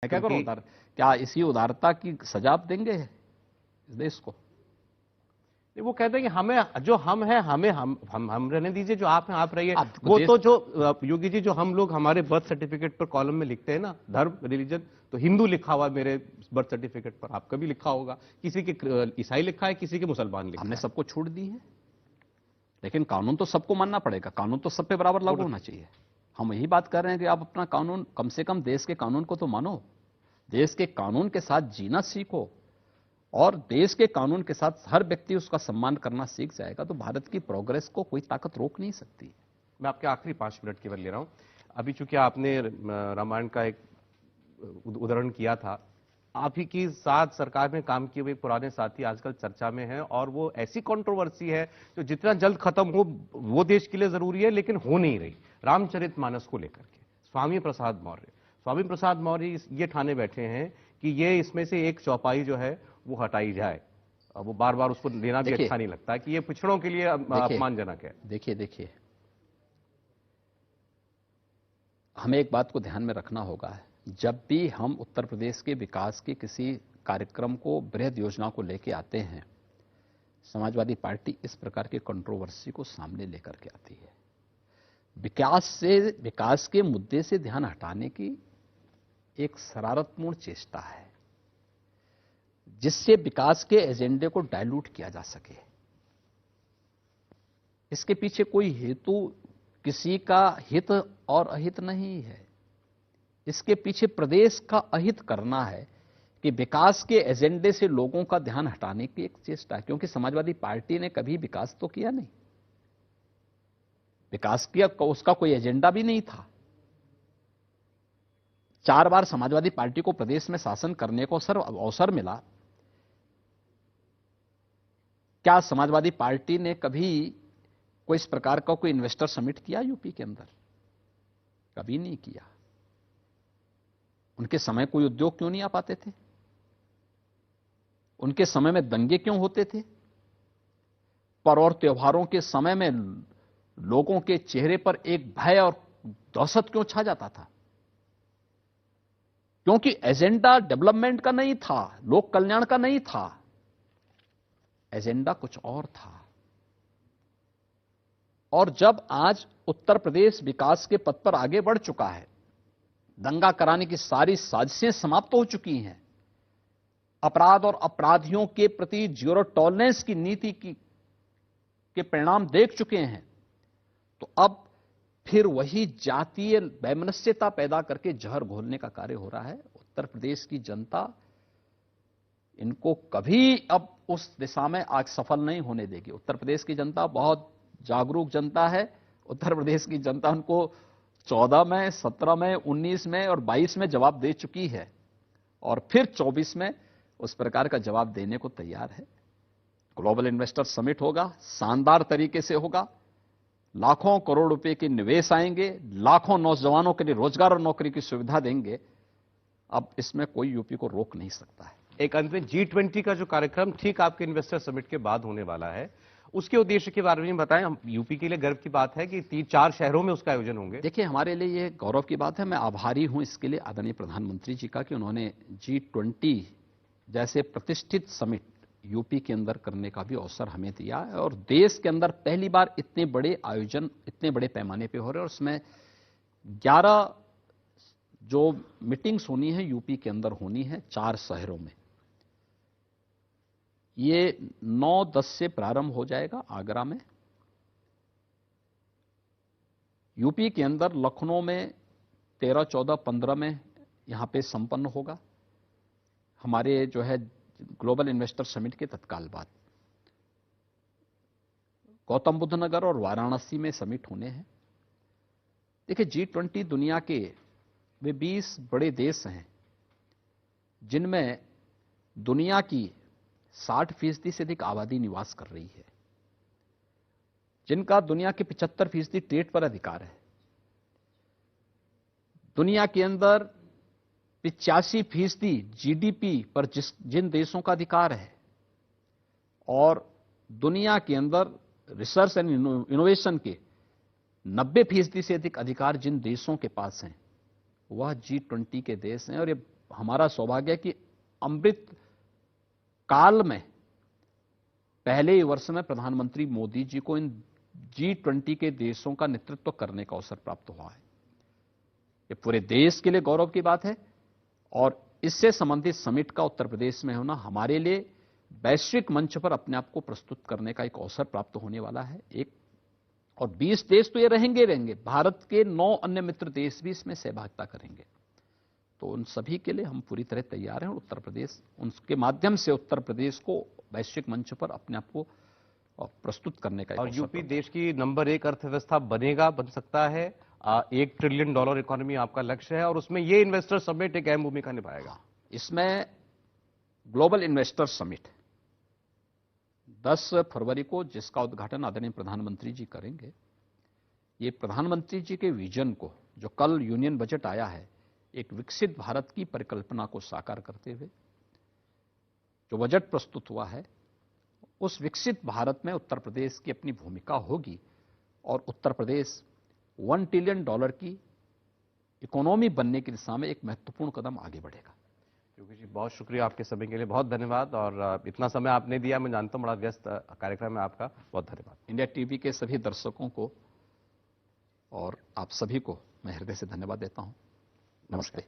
मैं क्या करूं उदार, क्या इसी उदारता की सजा आप देंगे इस देश को? वो कहते हैं कि हमें जो हम हैं हम रहने दीजिए, जो आप हैं आप रहिए। वो देश... तो जो योगी जी, जो हम लोग हमारे बर्थ सर्टिफिकेट पर कॉलम में लिखते हैं ना, धर्म रिलीजन, तो हिंदू लिखा हुआ है मेरे बर्थ सर्टिफिकेट पर, आपका भी लिखा होगा, किसी के ईसाई लिखा है, किसी के मुसलमान लिखा है। हमने सबको छूट दी है, लेकिन कानून तो सबको मानना पड़ेगा, कानून तो सब पे बराबर लागू होना चाहिए। हम यही बात कर रहे हैं कि आप अपना कानून, कम से कम देश के कानून को तो मानो, देश के कानून के साथ जीना सीखो, और देश के कानून के साथ हर व्यक्ति उसका सम्मान करना सीख जाएगा तो भारत की प्रोग्रेस को कोई ताकत रोक नहीं सकती। मैं आपके आखिरी 5 मिनट केवल ले रहा हूं। अभी चूंकि आपने रामायण का एक उदाहरण किया था, आप ही की साथ सरकार में काम किए हुए पुराने साथी आजकल चर्चा में हैं, और वो ऐसी कंट्रोवर्सी है जो जितना जल्द खत्म हो वो देश के लिए जरूरी है, लेकिन हो नहीं रही। रामचरितमानस को लेकर के स्वामी प्रसाद मौर्य ये ठाने बैठे हैं कि ये इसमें से एक चौपाई जो है वो हटाई जाए। वो बार बार उसको लेना भी अच्छा नहीं लगता कि ये पिछड़ों के लिए अपमानजनक है। देखिए, हमें एक बात को ध्यान में रखना होगा, जब भी हम उत्तर प्रदेश के विकास के किसी कार्यक्रम को, बृहद योजना को लेके आते हैं, समाजवादी पार्टी इस प्रकार के कंट्रोवर्सी को सामने लेकर के आती है। विकास के मुद्दे से ध्यान हटाने की एक शरारतपूर्ण चेष्टा है, जिससे विकास के एजेंडे को डाइल्यूट किया जा सके। इसके पीछे कोई हेतु किसी का हित और अहित नहीं है, इसके पीछे प्रदेश का अहित करना है कि विकास के एजेंडे से लोगों का ध्यान हटाने की एक चेष्टा है। क्योंकि समाजवादी पार्टी ने कभी विकास तो किया नहीं, विकास किया उसका कोई एजेंडा भी नहीं था। 4 बार समाजवादी पार्टी को प्रदेश में शासन करने को अवसर मिला। क्या समाजवादी पार्टी ने कभी कोई इस प्रकार का कोई इन्वेस्टर समिट किया यूपी के अंदर? कभी नहीं किया। उनके समय कोई उद्योग क्यों नहीं आ पाते थे? उनके समय में दंगे क्यों होते थे? पर्व और त्योहारों के समय में लोगों के चेहरे पर एक भय और दहशत क्यों छा जाता था? क्योंकि एजेंडा डेवलपमेंट का नहीं था, लोक कल्याण का नहीं था, एजेंडा कुछ और था। और जब आज उत्तर प्रदेश विकास के पथ पर आगे बढ़ चुका है, दंगा कराने की सारी साजिशें समाप्त हो चुकी हैं, अपराध और अपराधियों के प्रति जीरो टॉलरेंस की नीति के परिणाम देख चुके हैं, तो अब फिर वही जातीय वैमनस्यता पैदा करके जहर घोलने का कार्य हो रहा है। उत्तर प्रदेश की जनता इनको कभी अब उस दिशा में आज सफल नहीं होने देगी। उत्तर प्रदेश की जनता बहुत जागरूक जनता है। उत्तर प्रदेश की जनता उनको 14 में, 17 में, 19 में और 22 में जवाब दे चुकी है, और फिर 24 में उस प्रकार का जवाब देने को तैयार है। ग्लोबल इन्वेस्टर समिट होगा, शानदार तरीके से होगा, लाखों करोड़ रुपए के निवेश आएंगे, लाखों नौजवानों के लिए रोजगार और नौकरी की सुविधा देंगे। अब इसमें कोई यूपी को रोक नहीं सकता है। एक अंत में G20 का जो कार्यक्रम ठीक आपके इन्वेस्टर समिट के बाद होने वाला है, उसके उद्देश्य के बारे में बताएं। हम यूपी के लिए गर्व की बात है कि 3-4 शहरों में उसका आयोजन होंगे। देखिए, हमारे लिए ये गौरव की बात है। मैं आभारी हूं इसके लिए आदरणीय प्रधानमंत्री जी का कि उन्होंने G20 जैसे प्रतिष्ठित समिट यूपी के अंदर करने का भी अवसर हमें दिया है, और देश के अंदर पहली बार इतने बड़े आयोजन इतने बड़े पैमाने पे हो रहे हैं। और उसमें 11 जो मीटिंग्स होनी है यूपी के अंदर होनी है 4 शहरों में। ये 9-10 से प्रारंभ हो जाएगा आगरा में, यूपी के अंदर लखनऊ में 13, 14, 15 में यहां पे संपन्न होगा। हमारे जो है ग्लोबल इन्वेस्टर समिट के तत्काल बाद गौतम बुद्ध नगर और वाराणसी में समिट होने हैं। देखिए, G20 दुनिया के वे 20 बड़े देश हैं जिनमें दुनिया की 60% से अधिक आबादी निवास कर रही है, जिनका दुनिया के 75% ट्रेड पर अधिकार है। दुनिया के अंदर 85% जीडीपी पर जिन देशों का अधिकार है, और दुनिया के अंदर रिसर्च एंड इनोवेशन के 90% से अधिक अधिकार जिन देशों के पास हैं, वह G20 के देश हैं। और ये हमारा सौभाग्य है कि अमृत काल में पहले ही वर्ष में प्रधानमंत्री मोदी जी को इन G20 के देशों का नेतृत्व करने का अवसर प्राप्त हुआ है। ये पूरे देश के लिए गौरव की बात है और इससे संबंधित समिट का उत्तर प्रदेश में होना हमारे लिए वैश्विक मंच पर अपने आप को प्रस्तुत करने का एक अवसर प्राप्त होने वाला है। और 20 देश तो ये रहेंगे, भारत के 9 अन्य मित्र देश भी इसमें सहभागिता करेंगे। तो उन सभी के लिए हम पूरी तरह तैयार हैं और उत्तर प्रदेश उनके माध्यम से उत्तर प्रदेश को वैश्विक मंच पर अपने आप को प्रस्तुत करने का। और यूपी देश की नंबर 1 अर्थव्यवस्था बन सकता है। $1 ट्रिलियन इकोनॉमी आपका लक्ष्य है और उसमें ये इन्वेस्टर समिट एक अहम भूमिका निभाएगा। इसमें ग्लोबल इन्वेस्टर समिट 10 फरवरी को, जिसका उद्घाटन आदरणीय प्रधानमंत्री जी करेंगे, ये प्रधानमंत्री जी के विजन को, जो कल यूनियन बजट आया है, एक विकसित भारत की परिकल्पना को साकार करते हुए जो बजट प्रस्तुत हुआ है, उस विकसित भारत में उत्तर प्रदेश की अपनी भूमिका होगी और उत्तर प्रदेश $1 ट्रिलियन की इकोनॉमी बनने की दिशा में एक महत्वपूर्ण कदम आगे बढ़ेगा। योगी जी, बहुत शुक्रिया आपके समय के लिए, बहुत धन्यवाद। और इतना समय आपने दिया, मैं जानता हूं बड़ा व्यस्त कार्यक्रम है आपका, बहुत धन्यवाद। इंडिया टीवी के सभी दर्शकों को और आप सभी को मैं हृदय से धन्यवाद देता हूं। नमस्ते।